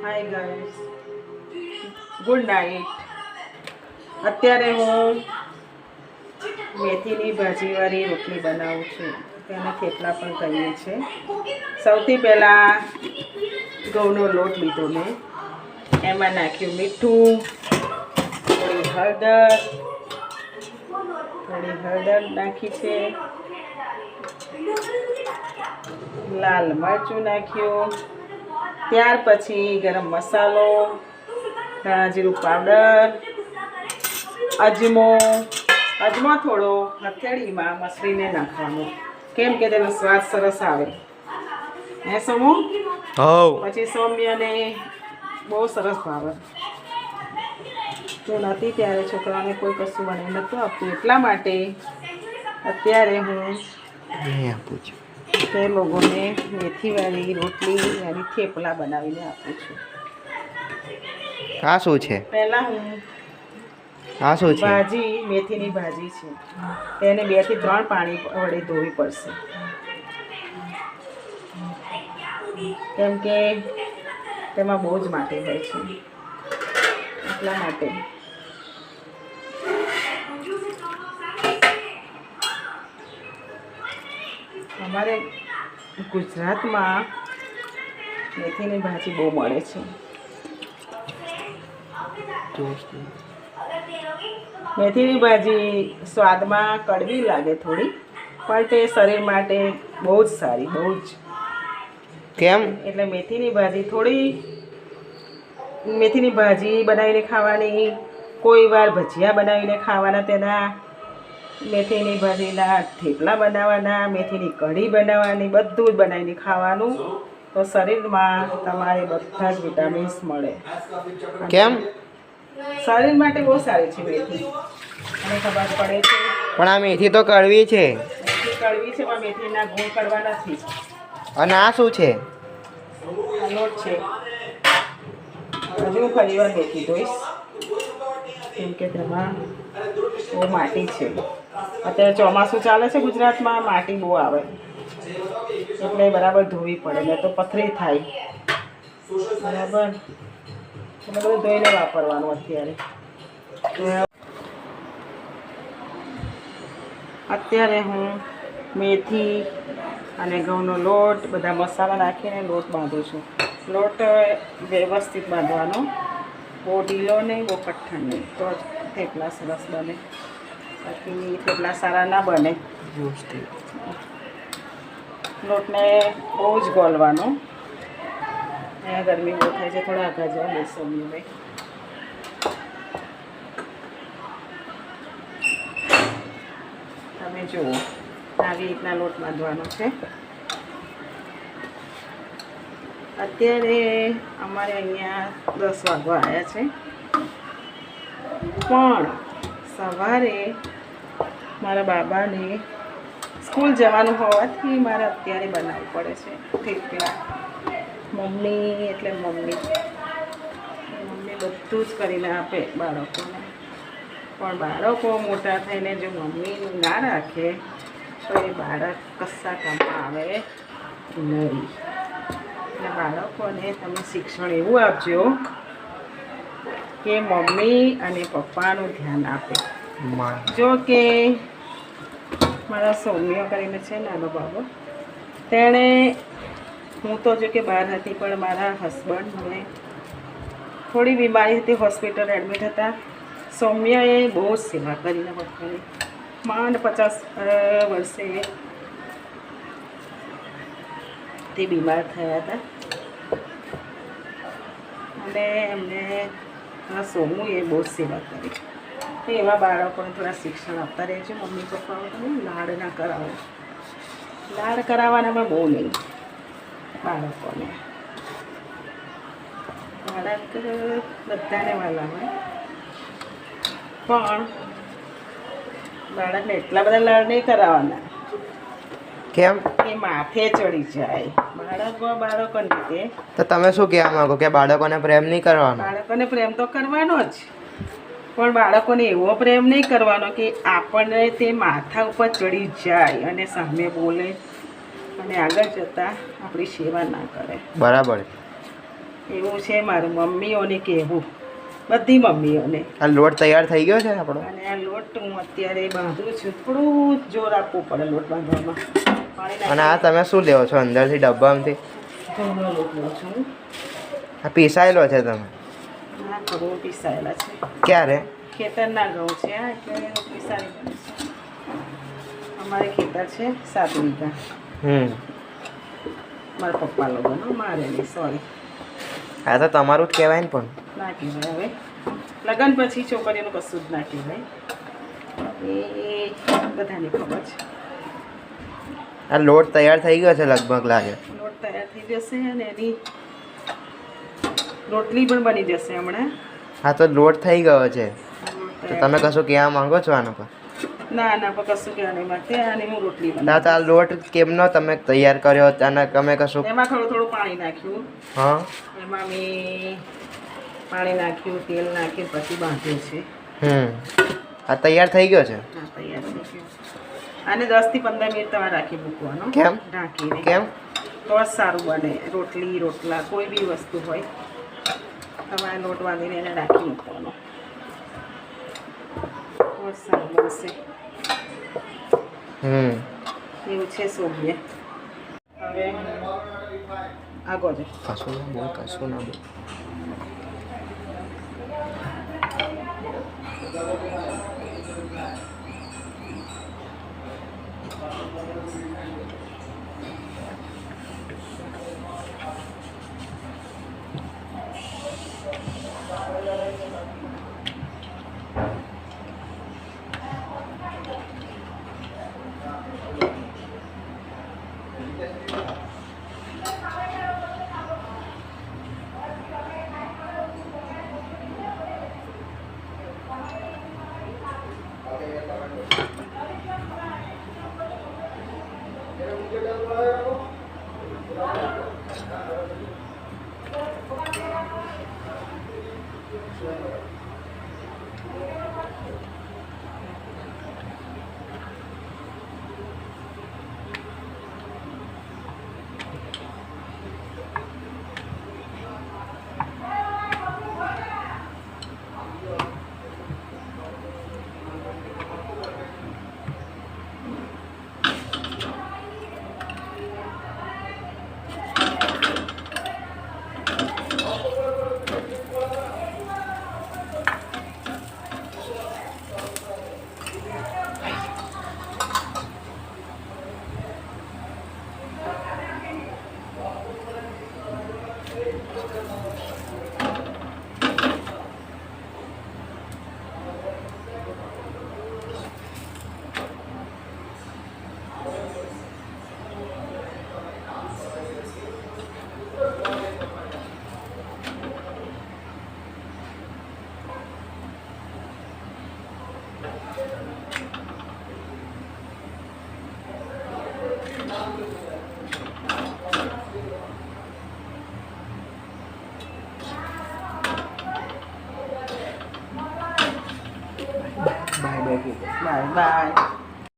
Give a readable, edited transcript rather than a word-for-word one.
Hi guys, good night. અત્યારે હું મેથીની ભાજીવાળી રોટલી બનાવું છું. તેને થેપલા પણ કહીએ છીએ. સૌથી પહેલાં ઘઉંનો લોટ લીધો મેં, એમાં નાખ્યું મીઠું, થોડી હળદર નાખી છે, લાલ મરચું નાખ્યું, ત્યાર પછી ગરમ મસાલો, ધાણા જીરું પાવડર, અજમો થોડો હથેળીમાં મસળીને નાખવાનો, કેમ કે તેનો સ્વાદ સરસ આવે. હે સોમુ? પછી સૌમ્યને બહુ સરસ ભાવે. તું નથી ત્યારે છોકરાને કોઈ કશું બનાવી નહોતું આપતું, એટલા માટે અત્યારે હું આપું છું તે લોકોને મેથીવાળી રોટલી અને થેપલા બનાવીને આપું છું. આ શું છે? પહેલાં હું ભાજી, મેથીની ભાજી છે, તેને 2 થી 3 પાણી વડે ધોવી પડશે, કેમ કે તેમાં બહુ જ માટી હોય છે, એટલા માટે. અમારે ગુજરાતમાં મેથીની ભાજી બહુ મળે છે. મેથીની ભાજી સ્વાદમાં કડવી લાગે થોડી, પણ તે શરીર માટે બહુ જ સારી, બહુ જ. કેમ? એટલે મેથીની ભાજી બનાવીને ખાવાની, કોઈ વાર ભજીયા બનાવીને ખાવાના, તેના મેથીની ભાજીના થેપલા બનાવવાના, મેથીની કઢી બનાવવાની, બધું જ બનાવીને ખાવાનું, તો શરીરમાં તમારે બધા જ વિટામિન્સ મળે. કેમ? શરીર માટે બહુ સારી છે મેથી, મને ખબર પડે છે. પણ આ મેથી તો કડવી છે. મેથી કડવી છે, પણ મેથીના ગુણ કડવા નથી. અને આ શું છે? આ લોટ છે. હજુ ફરી વાર મેથી ધોઈશ, કેમ કે તેમાં બહુ માટી છે. અત્યારે ચોમાસું ચાલે છે ગુજરાતમાં, માટી બહુ આવે, એટલે બરાબર ધોવી પડે, ને તો પથરી થાય. બરાબર, એટલે બધું ધોઈને વાપરવાનું. અત્યારે હું મેથી અને ઘઉંનો લોટ, બધા મસાલા નાખીને લોટ બાંધું છું. લોટ વ્યવસ્થિત બાંધવાનો, બહુ ઢીલો નહીં, બહુ કઠણ નહીં, તો જ થેપલા સરસ બને. બાકી થેપલા સારા ના બને. લોટને બહુ જ ગોળવાનો. અહીંયા ગરમી બહુ થાય છે, થોડા આગળ જવા બેસો ભાઈ. તમે જુઓ, આવી રીતના લોટ બાંધવાનો છે. અત્યારે અમારે અહીંયા 10 વાગવા આવ્યા છે, પણ સવારે મારા બાબાને સ્કૂલ જવાનું હોવાથી મારે અત્યારે બનાવવું પડે છે થેપલા. મમ્મી બધું જ કરીને આપે બાળકોને, પણ બાળકો મોટા થઈને જો મમ્મીનું ના રાખે તો એ બાળક કશા કામમાં આવે નહીં. એટલે બાળકોને તમે શિક્ષણ એવું આપજો કે મમ્મી અને પપ્પાનું ધ્યાન આપે. જો કે મારા સૌમ્ય કરીને છે નાનો બાબો, તેણે, હું તો જો કે બહાર હતી, પણ મારા હસબન્ડ મને થોડી બીમારી હતી, હોસ્પિટલ એડમિટ હતા. સૌમ્યએ બહુ જ સેવા કરીને પપ્પાની, માંડ 50 વર્ષે તે બીમાર થયા હતા, અને એમને સોમુએ બહુ જ સેવા કરી. એવા બાળકોને થોડા શિક્ષણ આપતા રહેજો. મમ્મી પપ્પાઓ લાડ ના કરાવો, લાડ કરાવવાનામાં બહુ નહીં. બાળકોને બાળક બધાને વાલા હોય, પણ બાળકને એટલા બધા લાડ નહીં કરાવવાના. કેમ? એ માથે ચડી જાય. બાળકોને રીતે તો તમે શું કહેવા માંગો કે બાળકોને પ્રેમ નહીં કરવાનો? બાળકોને પ્રેમ તો કરવાનો જ, પણ બાળકોને એવો પ્રેમ નહીં કરવાનો કે આપણને તે માથા ઉપર ચડી જાય અને સામે બોલે અને આગળ જતાં આપણી સેવા ના કરે. બરાબર. એવું છે મારું મમ્મીઓને કહેવું, બધી મમ્મીઓને. આ લોટ તૈયાર થઈ ગયો છે આપણો. અને આ લોટ હું અત્યારે બાંધું છું. થોડું જોર આપવું પડે લોટ બાંધવામાં. અને આ તમે શું લેવો છો અંદરથી ડબ્બામાંથી? ઘઉંનો લોટ લઉં છું. આ પીસાયેલો છે તમે? હા, ઘઉં પીસાયેલા છે. ક્યારે? ખેતરના ઘઉં છે આ, એટલે પીસાયેલા છે. અમારે ખેતર છે 7 વીઘા. મારા પપ્પા લોકોનો, મારે નહીં, સોરી. આ તો તમારું જ કહેવાય ને પણ. ના કહેવાય હવે, લગ્ન પછી છોકરીઓનું કશું જ ના કહેવાય, એ બધાને ખબર છે. આ લોટ તૈયાર થઈ ગયો છે લગભગ લાગે. લોટ તૈયાર થઈ જશે અને એની રોટલી પણ બની જશે હમણાં. હા, તો લોટ થઈ ગયો છે, તો તમે કશું કહેવા માંગો છો આના પર? ના ના, પણ કશું કહેવા નહીં માંગતી. આની હું રોટલી ના, બનાવું. તો આ લોટ કેમનો તમે તૈયાર કર્યો અને તમે કશું? એમાં થોડું થોડું પાણી નાખ્યું. હા, એમાં મેં પાણી નાખ્યું, તેલ નાખ્યું, પછી બાંધ્યું છે. આ તૈયાર થઈ ગયો છે. હા, તૈયાર થઈ ગયું. આને 10 થી 15 મિનિટ તમારે રાખી મૂકવાનો. કેમ? ઢાંકીને. કેમ? તો જ સારું બને. રોટલી, રોટલા, કોઈ બી વસ્તુ હોય, તમારે લોટ બાંધીને એને રાખી મૂકવાનો, તો જ સારું બનશે. એવું છે સૌમ્ય. હવે આગળ જો. કશું ના બોલ, કશું ના બોલ. Bye bye.